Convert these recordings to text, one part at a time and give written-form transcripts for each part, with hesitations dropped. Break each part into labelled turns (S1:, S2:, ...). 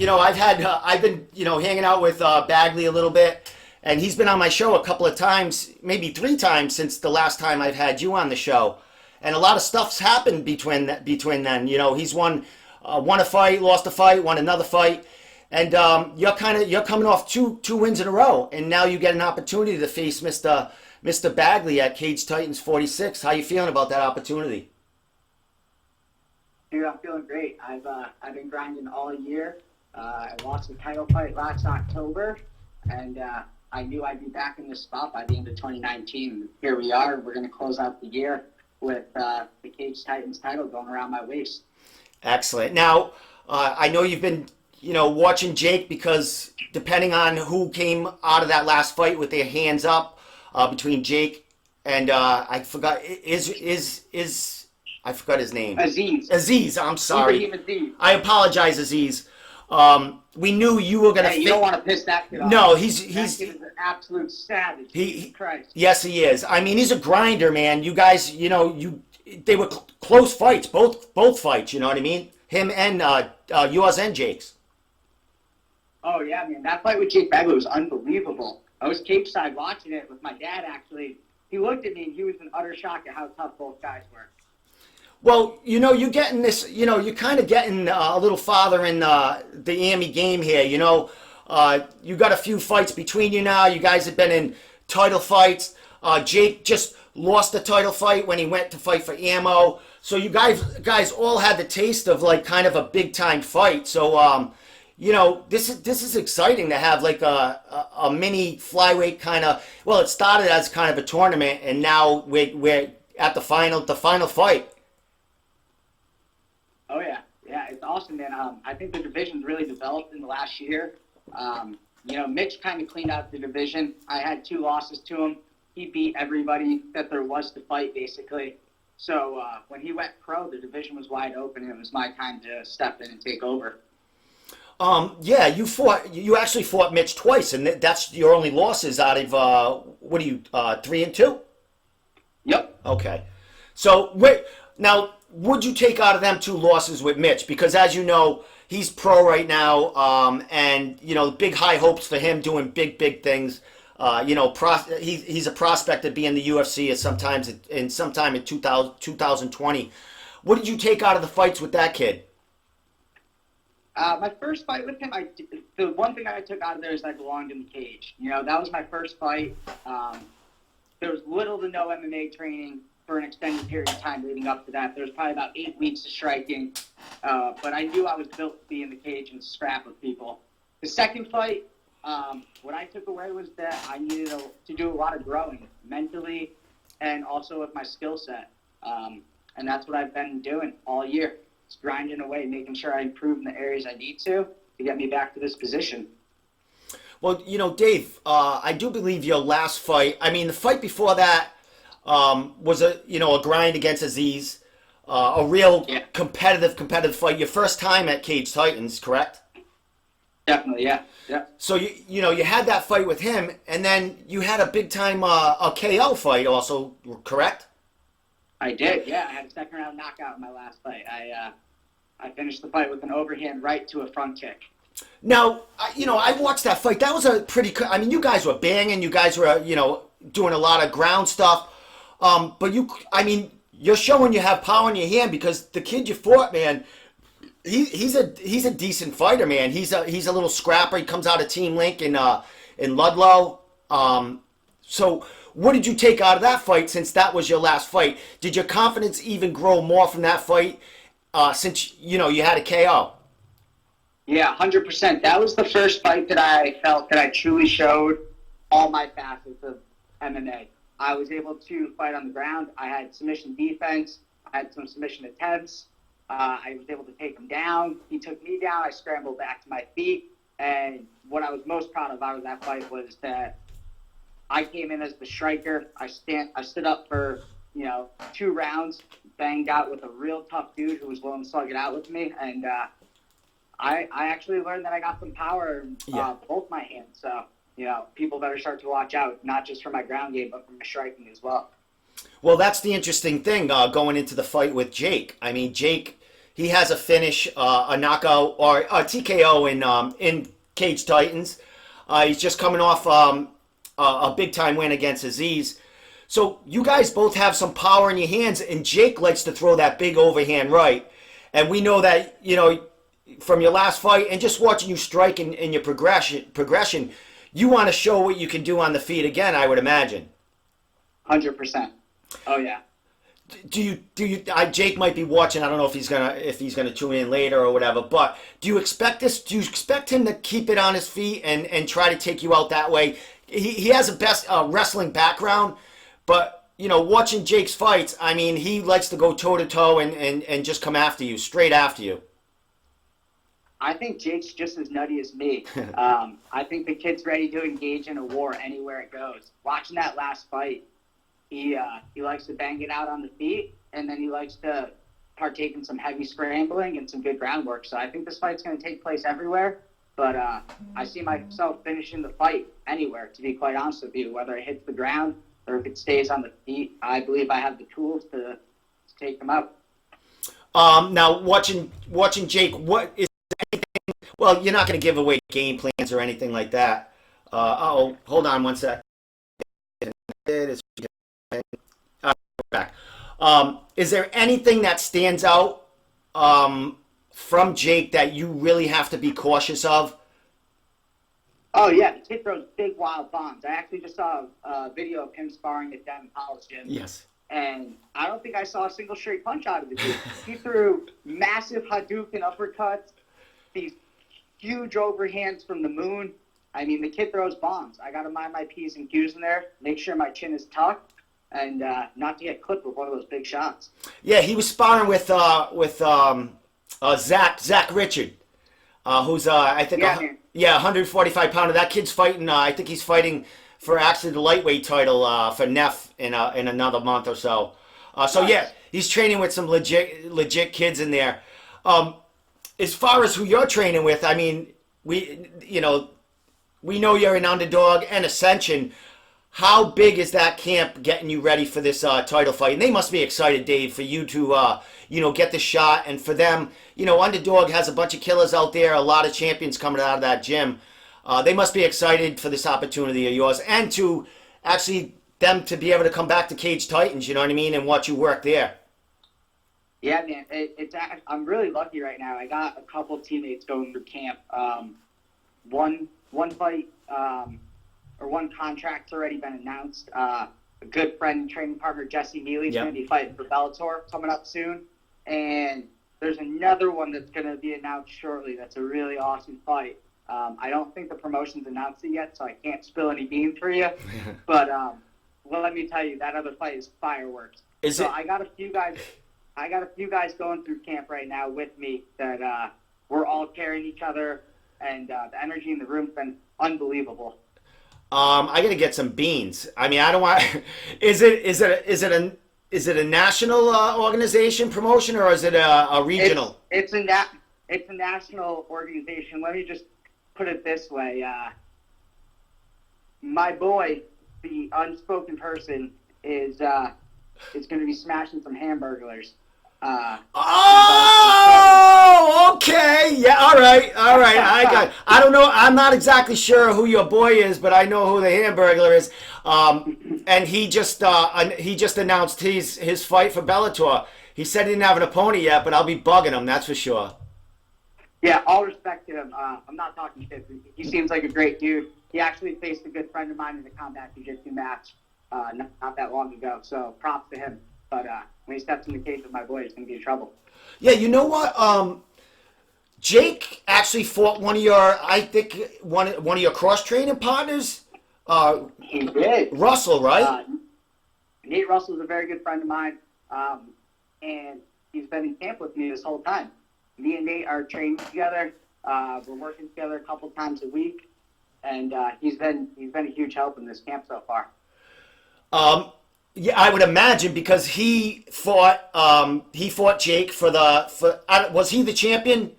S1: I've been, hanging out with Bagley a little bit, and he's been on my show a couple of times, maybe 3 times since the last time I've had you on the show. And a lot of stuff's happened between then. He's won a fight, lost a fight, won another fight, and you're coming off two wins in a row, and now you get an opportunity to face Mr. Bagley at Cage Titans 46. How you feeling about that opportunity?
S2: Dude, I'm feeling great. I've been grinding all year. I lost the title fight last October, and I knew I'd be back in this spot by the end of 2019. Here we are. We're going to close out the year with the Cage Titans title going around my waist.
S1: Excellent. Now, I know you've been, watching Jake, because depending on who came out of that last fight with their hands up, between Jake and I forgot I forgot his name. Aziz, I'm sorry.
S2: Aziz.
S1: I apologize, Aziz. We knew you were gonna.
S2: Hey, you don't want to piss that kid off.
S1: No, he's
S2: an absolute savage. Christ.
S1: Yes, he is. I mean, he's a grinder, man. You guys, they were close fights, both fights. You know what I mean? Him and yours and Jake's.
S2: Oh yeah, man. That fight with Jake Bagley was unbelievable. I was cage side watching it with my dad. Actually, he looked at me and he was in utter shock at how tough both guys were.
S1: Well, you're getting this, you're kind of getting a little farther in the Army game here. You got a few fights between you now. You guys have been in title fights. Jake just lost the title fight when he went to fight for Ammo. So you guys all had the taste of like kind of a big time fight. So, this is exciting to have like a mini flyweight kind of. Well, it started as kind of a tournament, and now we're at the final fight.
S2: Oh yeah, it's awesome, man. I think the division's really developed in the last year. Mitch kind of cleaned out the division. I had 2 losses to him. He beat everybody that there was to fight, basically. So when he went pro, the division was wide open, and it was my time to step in and take over.
S1: Yeah, you actually fought Mitch twice, and that's your only losses out of 3 and 2?
S2: Yep.
S1: Okay. So wait, now would you take out of them 2 losses with Mitch? Because as you know, he's pro right now, and big high hopes for him doing big things. He's a prospect to be in the UFC sometime in 2020. What did you take out of the fights with that kid?
S2: My first fight with him, the one thing I took out of there is I belonged in the cage. That was my first fight. There was little to no MMA training for an extended period of time leading up to that. There was probably about 8 weeks of striking, but I knew I was built to be in the cage and scrap with people. The second fight, what I took away was that I needed to do a lot of growing mentally and also with my skill set, and that's what I've been doing all year. Just grinding away, making sure I improve in the areas I need to get me back to this position.
S1: Well, Dave, I do believe your last fight, the fight before that was a grind against Aziz, a real competitive fight. Your first time at Cage Titans, correct?
S2: Definitely, yeah.
S1: So you had that fight with him, and then you had a big time a KO fight also, correct? I
S2: did, yeah. I had a second round knockout in my last fight. I finished the fight with an overhand right to a front kick. Now,
S1: I watched that fight. That was a pretty. You guys were banging. You guys were doing a lot of ground stuff. But you're showing you have power in your hand, because the kid you fought, man, he's a decent fighter, man. He's a little scrapper. He comes out of Team Link in Ludlow. So what did you take out of that fight, since that was your last fight? Did your confidence even grow more from that fight, since you had a KO?
S2: Yeah, 100%. That was the first fight that I felt that I truly showed all my facets of MMA. I was able to fight on the ground. I had submission defense. I had some submission attempts. I was able to take him down. He took me down. I scrambled back to my feet. And what I was most proud of out of that fight was that I came in as the striker. I stood up for 2 rounds, banged out with a real tough dude who was willing to slug it out with me. And I actually learned that I got some power in both my hands. So, people better start to watch out, not just for my ground game, but for my striking as well.
S1: Well, that's the interesting thing going into the fight with Jake. Jake, he has a finish, a knockout or a TKO in Cage Titans. He's just coming off a big time win against Aziz. So you guys both have some power in your hands, and Jake likes to throw that big overhand right. And we know that, from your last fight and just watching you strike in your progression, you want to show what you can do on the feet again, I would imagine.
S2: 100%. Oh yeah.
S1: Do you Jake might be watching. I don't know if he's gonna tune in later or whatever, but do you expect this? Do you expect him to keep it on his feet and try to take you out that way? He has a best wrestling background, but watching Jake's fights, I mean, he likes to go toe to toe and just come after you, straight after you.
S2: I think Jake's just as nutty as me. I think the kid's ready to engage in a war anywhere it goes. Watching that last fight, he likes to bang it out on the feet, and then he likes to partake in some heavy scrambling and some good groundwork. So I think this fight's going to take place everywhere, but I see myself finishing the fight anywhere, to be quite honest with you, whether it hits the ground or if it stays on the feet. I believe I have the tools to take them out.
S1: Now, watching Jake, what is anything? Well, you're not going to give away game plans or anything like that. Hold on one sec. Back. Is there anything that stands out from Jake that you really have to be cautious of?
S2: Oh, yeah. The kid throws big, wild bombs. I actually just saw a video of him sparring at Devon College Gym.
S1: Yes.
S2: And I don't think I saw a single straight punch out of the dude. He threw massive Hadouken uppercuts, these huge overhands from the moon. I mean, the kid throws bombs. I got to mind my P's and Q's in there, make sure my chin is tucked, and not to get clipped with one of those big shots. Yeah,
S1: he was sparring with Zach Richard, who's I think 145 pounder. That kid's fighting. I think he's fighting for actually the lightweight title for Neff in another month or so. Yeah, he's training with some legit kids in there. As far as who you're training with, I mean, we know you're an Underdog and Ascension. How big is that camp getting you ready for this title fight? And they must be excited, Dave, for you to get the shot, and for them, Underdog has a bunch of killers out there, a lot of champions coming out of that gym. They must be excited for this opportunity of yours, and to actually them to be able to come back to Cage Titans, you know what I mean, and watch you work there.
S2: Yeah, man, I'm really lucky right now. I got a couple teammates going through camp. One fight or one contract's already been announced. A good friend and training partner, Jesse Mealy's going to be fighting for Bellator coming up soon. And there's another one that's going to be announced shortly. That's a really awesome fight. I don't think the promotion's announced it yet, so I can't spill any beans for you. But let me tell you, that other fight is fireworks. I got a few guys going through camp right now with me that we're all carrying each other, and the energy in the room's been unbelievable.
S1: I gotta get some beans. I mean, I don't want. Is it a national organization promotion, or is it a regional?
S2: It's a national organization. Let me just put it this way. My boy, the unspoken person, is going to be smashing some hamburglers.
S1: Okay. Yeah. All right. I don't know. I'm not exactly sure who your boy is, but I know who the Hamburglar is. And he just announced his fight for Bellator. He said he didn't have an opponent yet, but I'll be bugging him. That's for sure.
S2: Yeah, all respect to him. I'm not talking shit. He seems like a great dude. He actually faced a good friend of mine in a combat jiu-jitsu match not that long ago. So props to him. But when he steps in the cage with my boy, he's going to be in trouble.
S1: Yeah, you know what? Jake actually fought one of your cross-training partners.
S2: He did.
S1: Russell, right?
S2: Nate Russell is a very good friend of mine, and he's been in camp with me this whole time. Me and Nate are training together. We're working together a couple times a week, and he's been a huge help in this camp so far.
S1: Yeah, I would imagine, because he fought Jake was he the champion?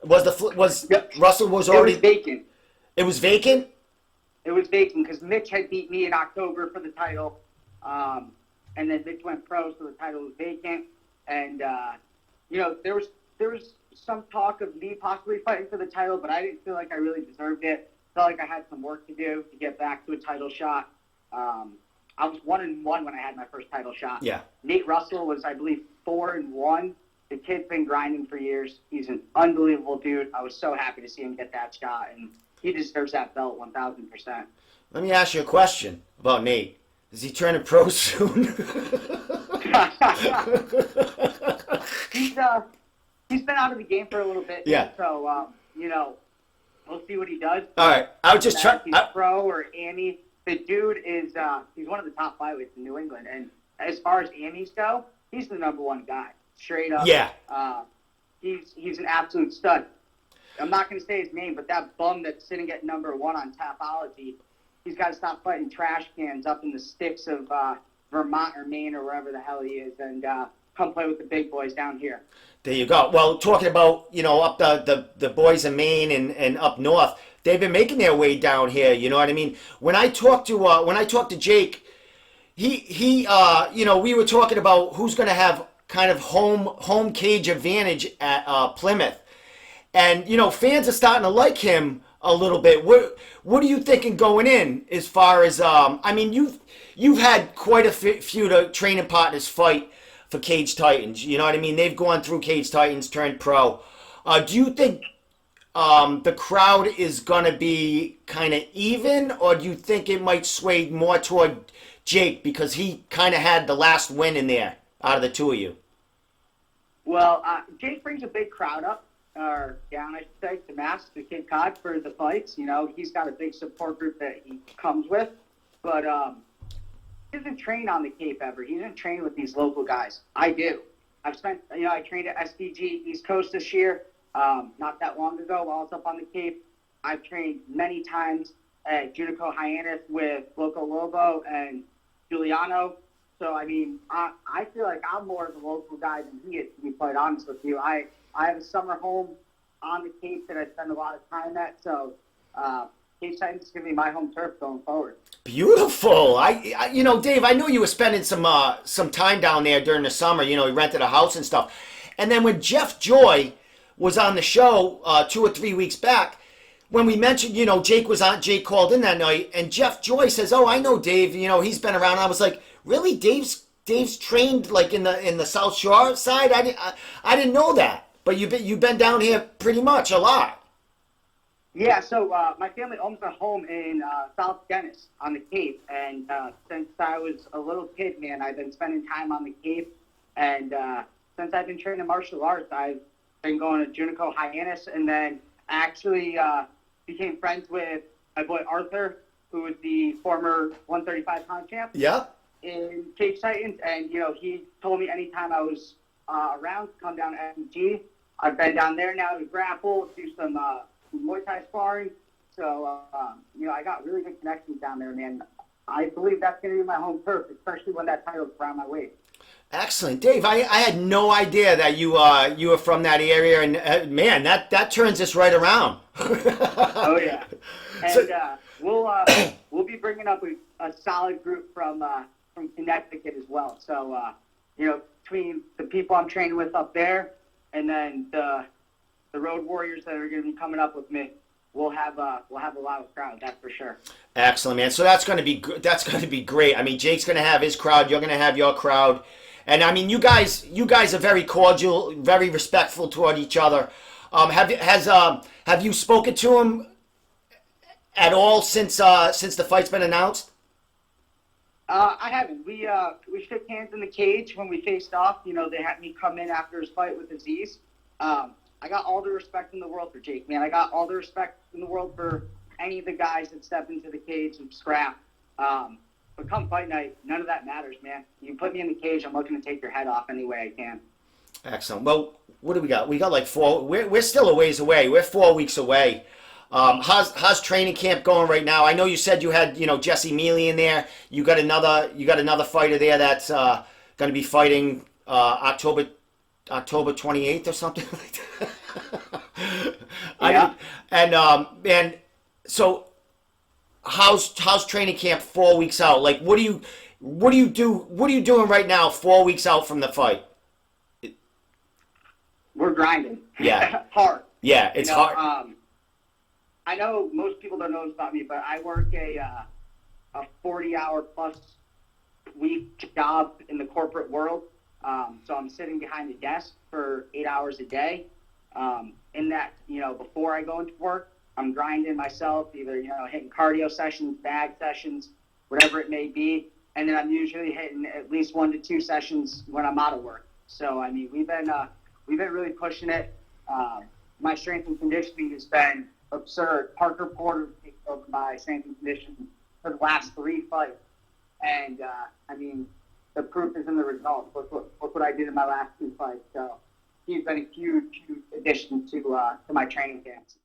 S2: Yep.
S1: Russell was already.
S2: It was vacant.
S1: It was vacant.
S2: It was vacant because Mitch had beat me in October for the title, and then Mitch went pro, so the title was vacant. And there was there was some talk of me possibly fighting for the title, but I didn't feel like I really deserved it. Felt like I had some work to do to get back to a title shot. I was 1-1 when I had my first title shot.
S1: Yeah.
S2: Nate Russell was, I believe, 4-1. The kid's been grinding for years. He's an unbelievable dude. I was so happy to see him get that shot, and he deserves that belt 1,000%.
S1: Let me ask you a question about Nate. Is he turning pro soon?
S2: He's been out of the game for a little bit.
S1: Yeah.
S2: So, we'll see what he does.
S1: All right. I was just trying.
S2: He's pro or Ammy. The dude is he's one of the top flyweights in New England, and as far as Ammys go, he's the number one guy, straight up.
S1: Yeah.
S2: He's an absolute stud. I'm not going to say his name, but that bum that's sitting at number one on Tapology, he's got to stop fighting trash cans up in the sticks of Vermont or Maine or wherever the hell he is, and come play with the big boys down here.
S1: There you go. Well, talking about, up the boys in Maine and up north, they've been making their way down here. You know what I mean? When I talked to Jake, he we were talking about who's going to have kind of home cage advantage at Plymouth, and fans are starting to like him a little bit. What are you thinking going in as far as you've had quite a few training partners fight for Cage Titans, you know what I mean? They've gone through Cage Titans, turned pro. Do you think the crowd is going to be kind of even, or do you think it might sway more toward Jake because he kind of had the last win in there out of the two of you?
S2: Well, Jake brings a big crowd up, or down, I should say, to Mass, the Kid Cod, for the fights. He's got a big support group that he comes with, but he doesn't train on the Cape ever. He doesn't train with these local guys. I do. I've spent, I trained at SDG East Coast this year, not that long ago while I was up on the Cape. I've trained many times at Junico Hyannis with Loco Lobo and Giuliano. So, I feel like I'm more of a local guy than he is, to be quite honest with you. I have a summer home on the Cape that I spend a lot of time at, so Cage Titans is going to be my home turf going forward.
S1: Beautiful. Dave, I knew you were spending some time down there during the summer. You rented a house and stuff. And then when Jeff Joy was on the show 2 or 3 weeks back, when we mentioned, Jake called in that night, and Jeff Joy says, "Oh, I know Dave. He's been around." I was like, "Really? Dave's trained like in the South Shore side? I didn't know that. But you've been down here pretty much a lot."
S2: Yeah, so my family owns a home in South Dennis on the Cape, and since I was a little kid, man, I've been spending time on the Cape, and since I've been training martial arts, I've been going to Junico Hyannis, and then actually became friends with my boy Arthur, who was the former 135-pound champ.
S1: Yeah. In
S2: Cage Titans, and he told me anytime I was around to come down to SMG. I've been down there now to grapple, do some Muay Thai sparring. So, I got really good connections down there, man. I believe that's going to be my home turf, especially when that title's around my waist.
S1: Excellent. Dave, I had no idea that you were from that area, and man, that turns this right around.
S2: Oh, yeah. And we'll be bringing up a solid group from Connecticut as well. So, between the people I'm training with up there and then the road warriors that are going to be coming up with me, we'll have a loud crowd, that's for sure.
S1: Excellent, man. So that's going to be great. Jake's going to have his crowd. You're going to have your crowd, and you guys are very cordial, very respectful toward each other. Have you spoken to him at all since the fight's been announced?
S2: I haven't. We shook hands in the cage when we faced off. They had me come in after his fight with Aziz. I got all the respect in the world for Jake, man. I got all the respect in the world for any of the guys that step into the cage and scrap. But come fight night, none of that matters, man. You put me in the cage, I'm looking to take your head off any way I can.
S1: Excellent. Well, what do we got? We got like 4. We're still a ways away. We're 4 weeks away. How's training camp going right now? I know you said you had Jesse Mealy in there. You got another fighter there that's going to be fighting October 28th or something like that.
S2: Yeah.
S1: And so how's training camp 4 weeks out? Like what are you doing right now 4 weeks out from the fight?
S2: we're grinding.
S1: Yeah.
S2: Hard.
S1: Yeah, it's hard.
S2: I know most people don't know this about me, but I work a 40-hour plus week job in the corporate world. So I'm sitting behind a desk for 8 hours a day. In that, before I go into work, I'm grinding myself, either, hitting cardio sessions, bag sessions, whatever it may be. And then I'm usually hitting at least 1 to 2 sessions when I'm out of work. So, I mean, we've been really pushing it. My strength and conditioning has been absurd. Parker Porter takes over my strength and conditioning for the last 3 fights. And, I mean, the proof is in the results. Look what I did in my last 2 fights. So he's been a huge, huge addition to my training camps.